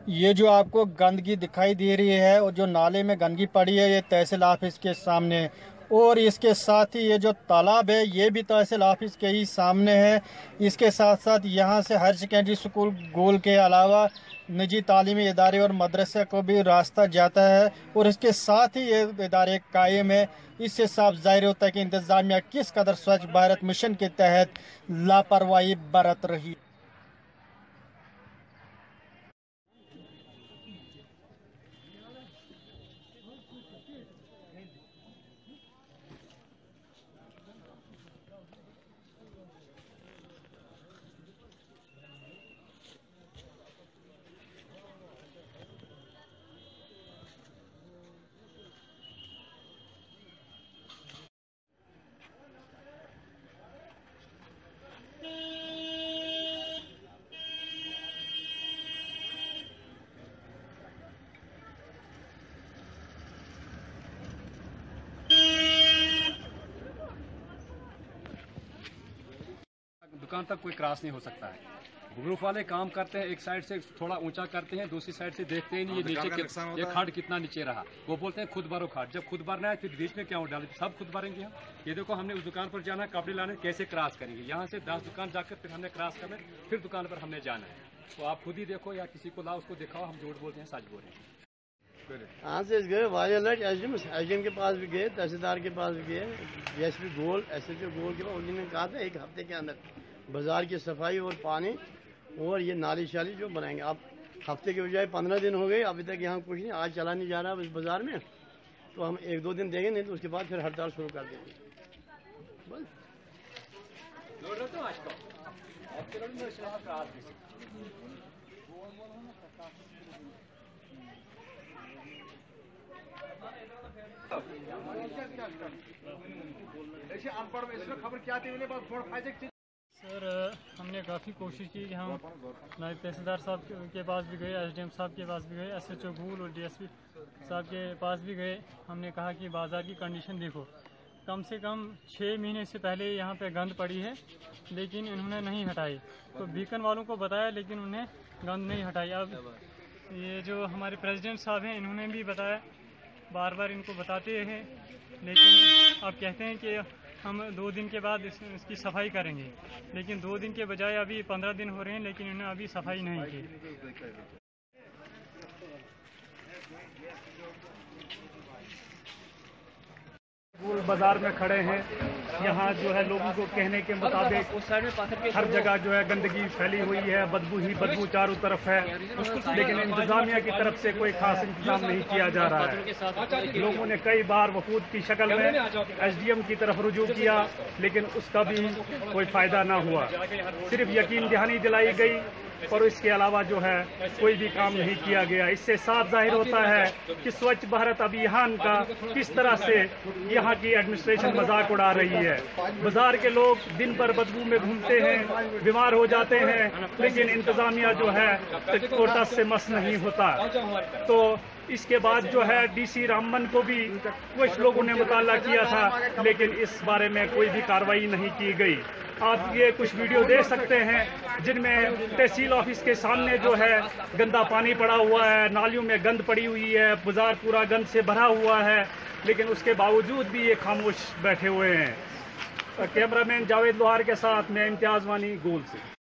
ये जो आपको गंदगी दिखाई दे रही है और जो नाले में गंदगी पड़ी है, ये तहसील ऑफिस के सामने। और इसके साथ ही ये जो तालाब है, ये भी तहसील ऑफिस के ही सामने है। इसके साथ साथ यहाँ से हायर सेकेंडरी स्कूल गोल के अलावा निजी तालीमी इदारे और मदरसे को भी रास्ता जाता है, और इसके साथ ही ये इदारे कायम है। इससे साफ जाहिर होता है कि इंतजामिया किस कदर स्वच्छ भारत मिशन के तहत लापरवाही बरत रही। दुकान तक कोई क्रॉस नहीं हो सकता है। ग्रुप वाले काम करते हैं, एक साइड से थोड़ा ऊंचा करते हैं, दूसरी साइड से देखते ही नहीं ये नीचे ये खाट कितना नीचे रहा। वो बोलते हैं खुद भरो खाट। जब खुद भरना है फिर बीच में क्या डाले, सब खुद भरेंगे हम। ये देखो, हमने उस दुकान पर जाना है, कपड़े लाने, कैसे क्रॉस करेंगे। यहाँ से 10 दुकान जाकर फिर हमने क्रॉस करना है, फिर दुकान पर हमने जाना है। तो आप खुद ही देखो या किसी को लाओ, उसको दिखाओ, हम झूठ बोलते हैं सच बोल रहे हैं। यहाँ से गए वारिया लट एसडीएम के पास भी गए, तहसीलदार के पास भी गए, डीएसपी गोल, एसएचओ गोल के पास। उन्होंने कहा था 1 हफ्ते के अंदर बाजार की सफाई और पानी और ये नाली शाली जो बनाएंगे। अब हफ्ते के बजाय 15 दिन हो गए, अभी तक यहाँ कुछ नहीं, आज चला नहीं जा रहा इस बाजार में। तो हम 1-2 दिन देंगे, नहीं तो उसके बाद फिर हड़ताल शुरू कर देंगे। बस सर, हमने काफ़ी कोशिश की कि हम नायब तहसीलदार साहब के पास भी गए, एसडीएम साहब के पास भी गए, एसएचओ गोल और डीएसपी साहब के पास भी गए। हमने कहा कि बाज़ार की कंडीशन देखो, कम से कम 6 महीने से पहले यहाँ पे गंद पड़ी है, लेकिन इन्होंने नहीं हटाई। तो बीकन वालों को बताया, लेकिन उन्हें गंद नहीं हटाई। अब ये जो हमारे प्रेसिडेंट साहब हैं, इन्होंने भी बताया, बार बार इनको बताते हैं, लेकिन अब कहते हैं कि हम 2 दिन के बाद इसकी सफाई करेंगे। लेकिन 2 दिन के बजाय अभी 15 दिन हो रहे हैं, लेकिन इन्होंने अभी सफाई नहीं की। बाजार में खड़े हैं, यहाँ जो है लोगों को कहने के मुताबिक हर जगह जो है गंदगी फैली हुई है, बदबू ही बदबू चारों तरफ है, लेकिन इंतजामिया की तरफ से कोई खास इंतजाम नहीं किया जा रहा है। लोगों ने कई बार वफूद की शक्ल में एसडीएम की तरफ रुजू किया, लेकिन उसका भी कोई फायदा ना हुआ। सिर्फ यकीन दहानी दिलाई गई और इसके अलावा जो है कोई भी काम नहीं किया गया। इससे साफ जाहिर होता है कि स्वच्छ भारत अभियान का किस तरह से यहाँ की एडमिनिस्ट्रेशन मजाक उड़ा रही है। बाजार के लोग दिन भर बदबू में घूमते हैं, बीमार हो जाते हैं, लेकिन इंतजामिया जो है कोटा से मस नहीं होता। तो इसके बाद जो है डीसी रामबन को भी कुछ लोगों ने मुताला किया था, लेकिन इस बारे में कोई भी कार्रवाई नहीं की गई। आप ये कुछ वीडियो देख सकते हैं जिनमें तहसील ऑफिस के सामने जो है गंदा पानी पड़ा हुआ है, नालियों में गंद पड़ी हुई है, बाजार पूरा गंद से भरा हुआ है, लेकिन उसके बावजूद भी ये खामोश बैठे हुए हैं। कैमरामैन जावेद लोहार के साथ मैं इम्तियाज वानी गोल से।